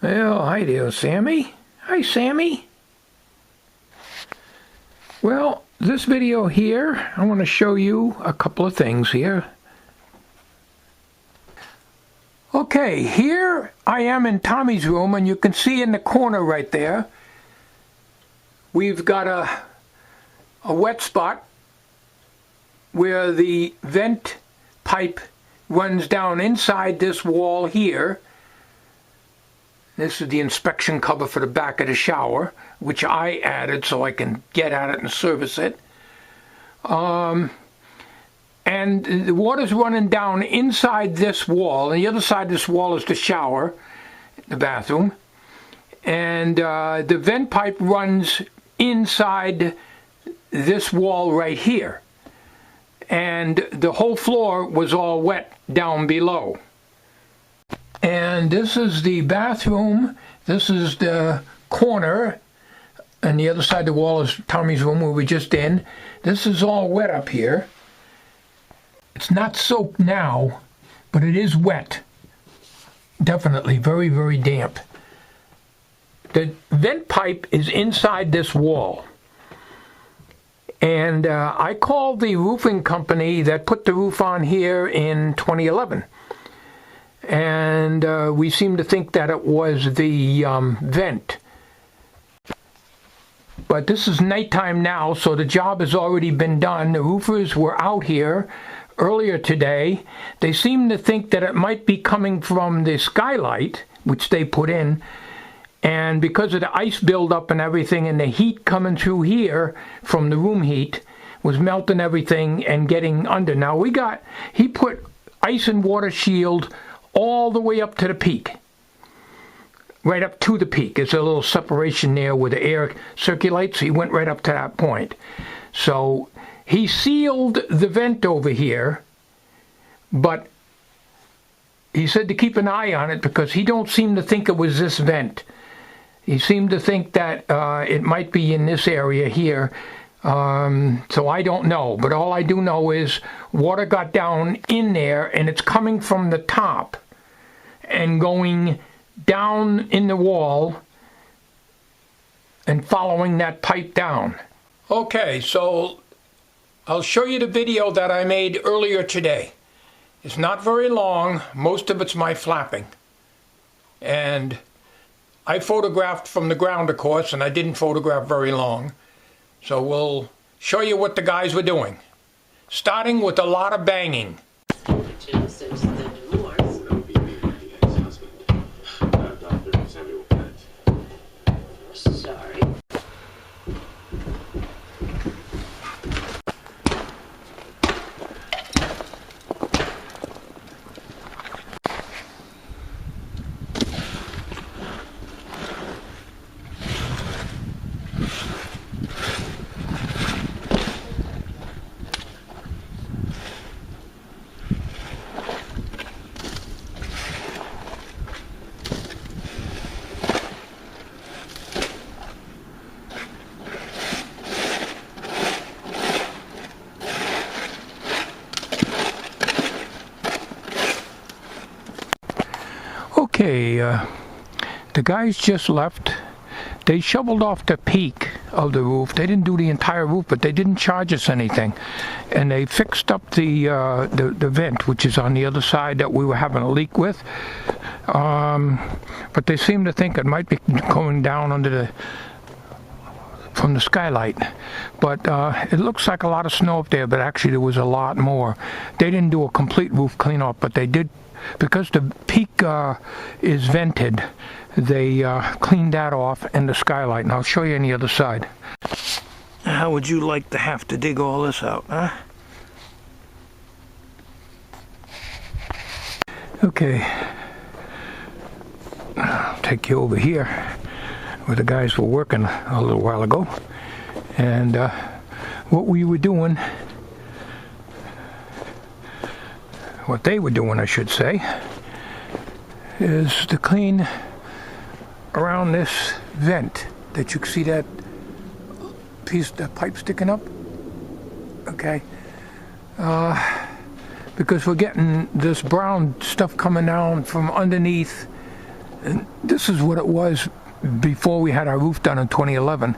Well, hi there, Sammy. Hi, Sammy. Well, this video here, I want to show you a couple of things here. Okay, here I am in Tommy's room, and you can see in the corner right there, we've got a wet spot where the vent pipe runs down inside this wall here. This is the inspection cover for the back of the shower, which I added so I can get at it and service it. And the water's running down inside this wall. And the other side of this wall is the shower, the bathroom. And the vent pipe runs inside this wall right here. And the whole floor was all wet down below. And this is the bathroom. This is the corner. And the other side of the wall is Tommy's room where we're just in. This is all wet up here. It's not soaked now, but it is wet. Definitely very, very damp. The vent pipe is inside this wall. And I called the roofing company that put the roof on here in 2011. And we seem to think that it was the vent. But this is nighttime now, so the job has already been done. The roofers were out here earlier today. They seem to think that it might be coming from the skylight, which they put in. And because of the ice buildup and everything, and the heat coming through here from the room heat, was melting everything and getting under. Now he put ice and water shield all the way up to the peak. Right up to the peak. There's a little separation there where the air circulates. He went right up to that point. So he sealed the vent over here, but he said to keep an eye on it because he don't seem to think it was this vent. He seemed to think that it might be in this area here. So I don't know, but all I do know is water got down in there, and it's coming from the top and going down in the wall and following that pipe down. Okay, so I'll show you the video that I made earlier today. It's not very long. Most of it's my flapping. And I photographed from the ground, of course, and I didn't photograph very long. So we'll show you what the guys were doing. Starting with a lot of banging. Sorry. Okay, the guys just left. They shoveled off the peak of the roof. They didn't do the entire roof, but they didn't charge us anything. And they fixed up the vent, which is on the other side that we were having a leak with. But they seem to think it might be going down from the skylight. But it looks like a lot of snow up there, but actually there was a lot more. They didn't do a complete roof cleanup, but they did. Because the peak is vented, they cleaned that off and the skylight. And I'll show you on the other side. How would you like to have to dig all this out, huh? Okay. I'll take you over here where the guys were working a little while ago. And what we were doing... What they were doing, I should say, is to clean around this vent. That you can see that piece, that pipe sticking up. Okay, because we're getting this brown stuff coming down from underneath And this is what it was before we had our roof done in 2011.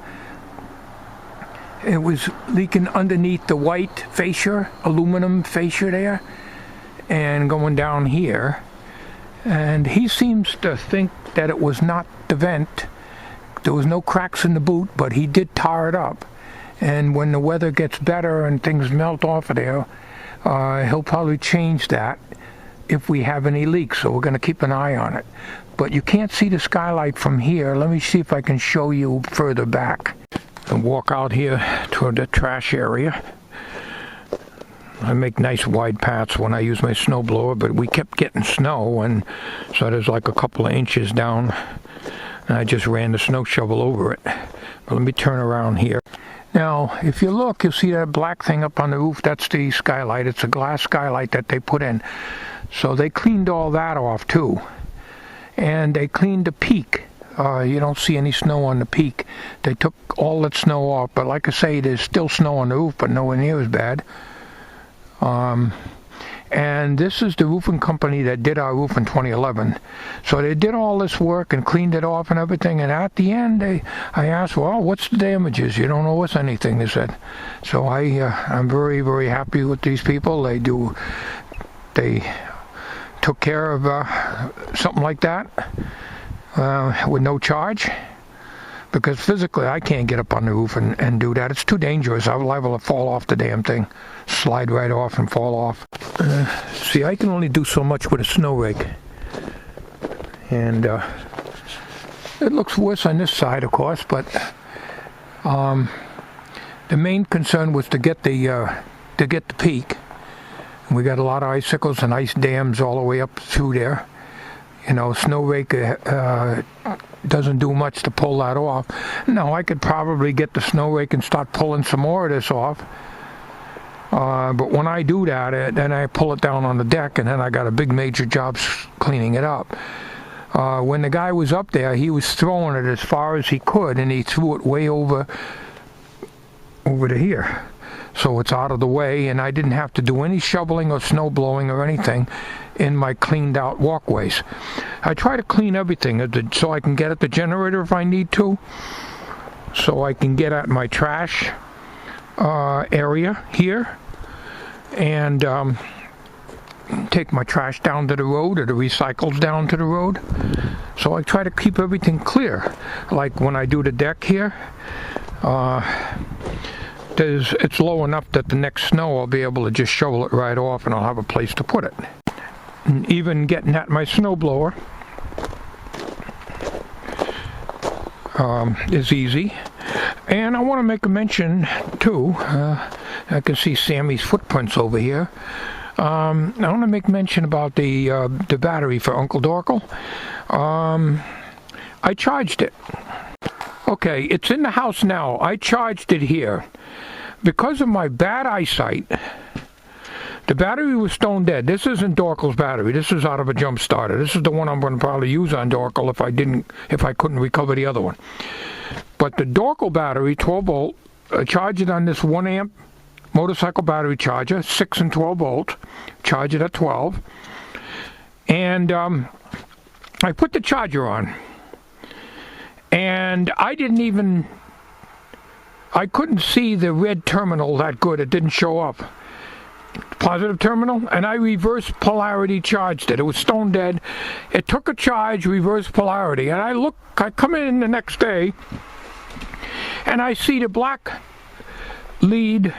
It was leaking underneath the white fascia, aluminum fascia there, and going down here. And he seems to think that it was not the vent. There was no cracks in the boot, but he did tar it up. And when the weather gets better and things melt off of there, he'll probably change that if we have any leaks. So we're going to keep an eye on it. But you can't see the skylight from here. Let me see if I can show you further back. And walk out here toward the trash area. I make nice wide paths when I use my snow blower, but we kept getting snow, and so there's like a couple of inches down, and I just ran the snow shovel over it. But let me turn around here. Now, if you look, you'll see that black thing up on the roof. That's the skylight. It's a glass skylight that they put in. So they cleaned all that off too, and they cleaned the peak. You don't see any snow on the peak. They took all that snow off, but like I say, there's still snow on the roof, but nowhere near as bad. And this is the roofing company that did our roof in 2011. So they did all this work and cleaned it off and everything, and at the end I asked, well, what's the damages? You don't owe us anything, they said. So I'm very, very happy with these people. They took care of something like that with no charge. Because physically I can't get up on the roof and do that. It's too dangerous. I'm liable to fall off the damn thing. Slide right off and fall off. See, I can only do so much with a snow rake. And it looks worse on this side, of course, but the main concern was to get the peak. And we got a lot of icicles and ice dams all the way up through there. You know, snow rake doesn't do much to pull that off. Now, I could probably get the snow rake and start pulling some more of this off. But when I do that, then I pull it down on the deck, and then I got a big major job cleaning it up. When the guy was up there, he was throwing it as far as he could, and he threw it way over to here. So it's out of the way, and I didn't have to do any shoveling or snow blowing or anything in my cleaned out walkways. I try to clean everything so I can get at the generator if I need to, so I can get at my trash area here and take my trash down to the road, or the recycles down to the road. So I try to keep everything clear. Like when I do the deck here, it's low enough that the next snow I'll be able to just shovel it right off, and I'll have a place to put it. And even getting at my snow blower is easy. And I want to make a mention too. I can see Sammy's footprints over here. I want to make mention about the battery for Uncle Dorkle. I charged it. Okay, it's in the house now. I charged it here. Because of my bad eyesight, the battery was stone dead. This isn't Dorkle's battery. This is out of a jump starter. This is the one I'm going to probably use on Dorkle if I couldn't recover the other one. But the Dorkle battery, 12 volt, charge it on this 1 amp motorcycle battery charger, 6 and 12 volt, charge it at 12. And I put the charger on. And I couldn't see the red terminal that good. It didn't show up. Positive terminal, and I reverse polarity charged it. It was stone dead. It took a charge, reverse polarity, and I come in the next day, and I see the black lead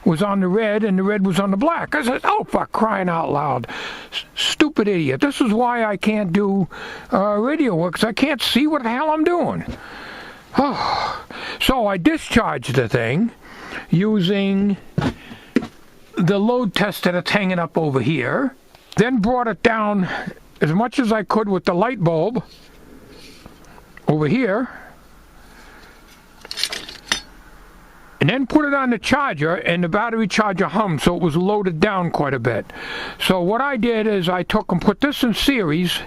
was on the red, and the red was on the black. I said, oh, for crying out loud. Stupid idiot. This is why I can't do radio work, because I can't see what the hell I'm doing. So I discharged the thing using the load tester that's hanging up over here, then brought it down as much as I could with the light bulb over here, and then put it on the charger, and the battery charger hummed, so it was loaded down quite a bit. So what I did is I took and put this in series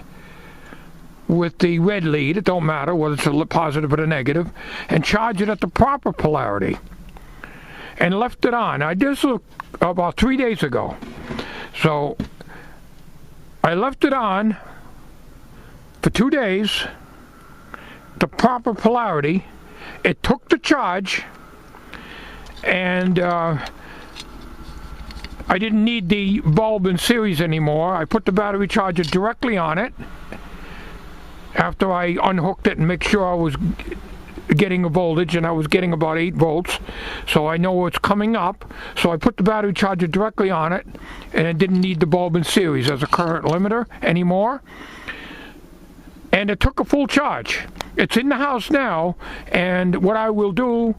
with the red lead, it don't matter whether it's a positive or a negative, and charge it at the proper polarity, and left it on. I did this about 3 days ago. So I left it on for 2 days, the proper polarity. It took the charge, and I didn't need the bulb in series anymore. I put the battery charger directly on it after I unhooked it and make sure I was getting a voltage, and I was getting about 8 volts, so I know it's coming up. So I put the battery charger directly on it, and it didn't need the bulb in series as a current limiter anymore, and it took a full charge. It's in the house now, and what I will do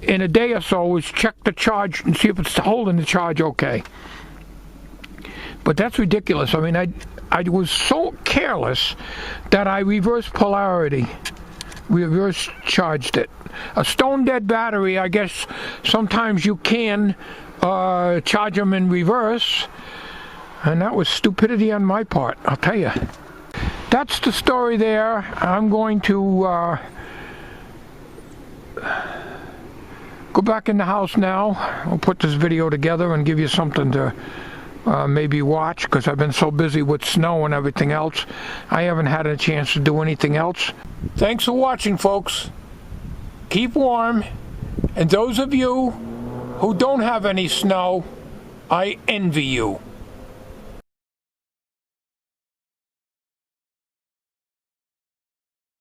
in a day or so is check the charge and see if it's holding the charge okay. But that's ridiculous. I mean, I was so careless that I reverse charged it. A stone dead battery, I guess sometimes you can charge them in reverse, and that was stupidity on my part, I'll tell you. That's the story there. I'm going to go back in the house now. I'll put this video together and give you something to maybe watch, because I've been so busy with snow and everything else. I haven't had a chance to do anything else. Thanks for watching, folks. Keep warm, and those of you who don't have any snow, I envy you.